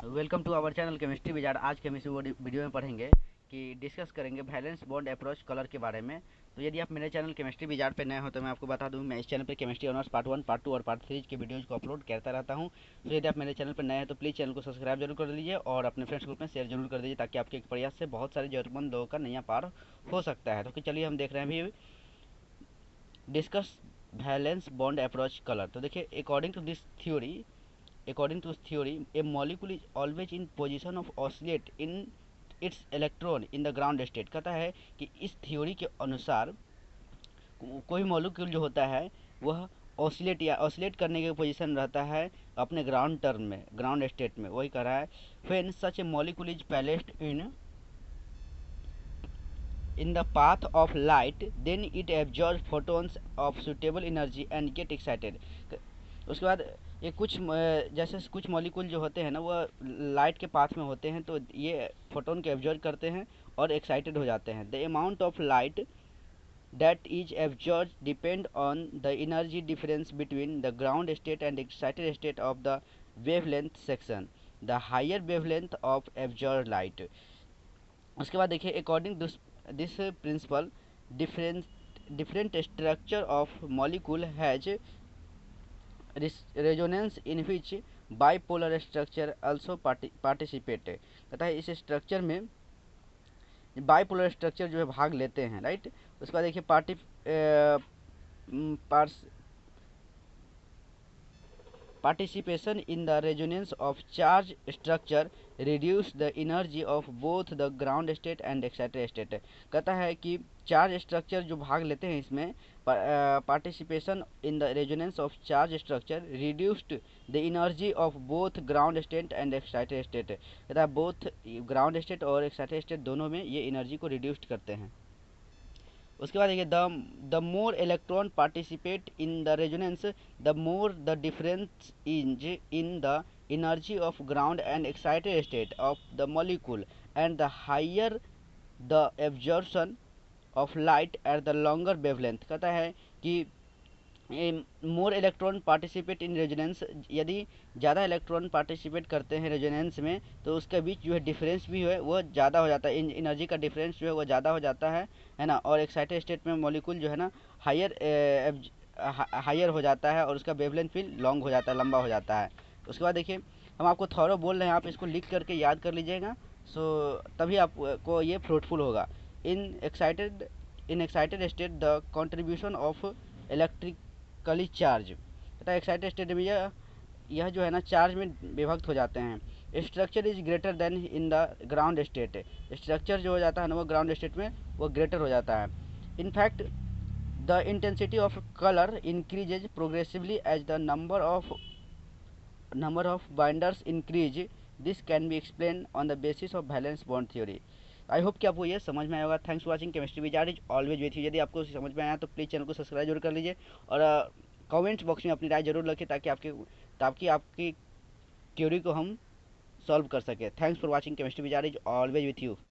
Welcome to our channel chemistry wizard. आज के हम इस वीडियो में पढ़ेंगे कि डिस्कस करेंगे वैलेंस बॉन्ड अप्रोच कलर के बारे में। तो यदि आप मेरे चैनल केमिस्ट्री विजार्ड पे नए हो तो मैं आपको बता दूं, मैं इस चैनल पे केमिस्ट्री ऑनर्स पार्ट 1, पार्ट 2 और पार्ट 3 के वीडियोज़ को अपलोड करता रहता हूं। तो यदि आप मेरे चैनल पर नए हैं तो प्लीज़ चैनल को सब्सक्राइब जरूर कर लीजिए और अपने फ्रेंड्स ग्रुप में शेयर जरूर कर दीजिए, ताकि आपके प्रयास से बहुत सारे ज़रूरतमंद लोगों का नैया पार हो सकता है। तो चलिए हम देख रहे हैं अभी discuss valence bond approach colour. तो देखिए, according to this theory, a molecule is always in position of oscillate in its electron in the ground state। कहता है कि इस थ्योरी के अनुसार कोई मॉलिक्यूल जो होता है वह ऑसिलेट करने के पोजीशन रहता है अपने ग्राउंड टर्म में, ग्राउंड स्टेट में। वही कह रहा है, when such A molecule is placed in the path of light, then it absorbs photons of suitable energy and get excited। उसके बाद ये कुछ जैसे कुछ मॉलिक्यूल जो होते हैं ना, वो लाइट के पाथ में होते हैं, तो ये फोटोन को एब्जॉर्ब करते हैं और एक्साइटेड हो जाते हैं। The amount of light that is absorbed depend on the energy difference between the ground state and excited state of the wavelength section, the higher wavelength of absorbed light। उसके बाद देखिए, according this principle different structure of molecule has resonance in which bipolar structure also participate। कहता है इस structure में bipolar structure जो है भाग लेते हैं, राइट। उसके बाद देखिए, participation in the resonance of charge structure reduce the energy of both the ground state and excited state। कहता है कि चार्ज स्ट्रक्चर जो भाग लेते हैं इसमें, participation in the resonance of charge structure reduced the energy of both ground state and excited state. कहता है बोथ ग्राउंड स्टेट और एक्साइटेड स्टेट दोनों में ये एनर्जी को रिड्यूस्ड करते हैं। उसके बाद देखिए, the more electron participate in the resonance, the more the difference is in the energy of ground and excited state of the molecule and the higher the absorption of light at the longer wavelength. कहता है कि more electron participate in resonance, यदि ज़्यादा electron participate करते हैं resonance में तो उसके बीच जो है डिफरेंस भी है वो ज़्यादा हो जाता है, एनर्जी का डिफरेंस जो है वो ज़्यादा हो जाता है ना। और एक्साइटेड स्टेट में मॉलिक्यूल जो है ना हायर हो जाता है और उसका वेवलेंथ फिर लॉन्ग हो जाता है, लंबा हो जाता है। उसके बाद देखिए, हम आपको थॉरो बोल रहे हैं, आप इसको लिख करके याद कर लीजिएगा, सो तभी आपको ये फ्रूटफुल होगा। In excited state the contribution of electrically charge. तथा एक्साइटेड स्टेट में यह जो है ना चार्ज में विभक्त हो जाते हैं। Structure is greater then in the ground state. Structure जो हो जाता है ना वो ग्राउंड स्टेट में वो ग्रेटर हो जाता है। In fact the intensity of colour increases progressively as the number of binders increase। This can be explain on the basis of valence bond theory. I hope कि आपको ये समझ में आया होगा। Thanks for watching, chemistry wizard is always with you. यदि आपको समझ में आया तो प्लीज़ चैनल को सब्सक्राइब जरूर कर लीजिए और कमेंट्स बॉक्स में अपनी राय जरूर रखें, ताकि आपकी थ्योरी को हम सॉल्व कर सकें। Thanks for watching, chemistry wizard is always with you.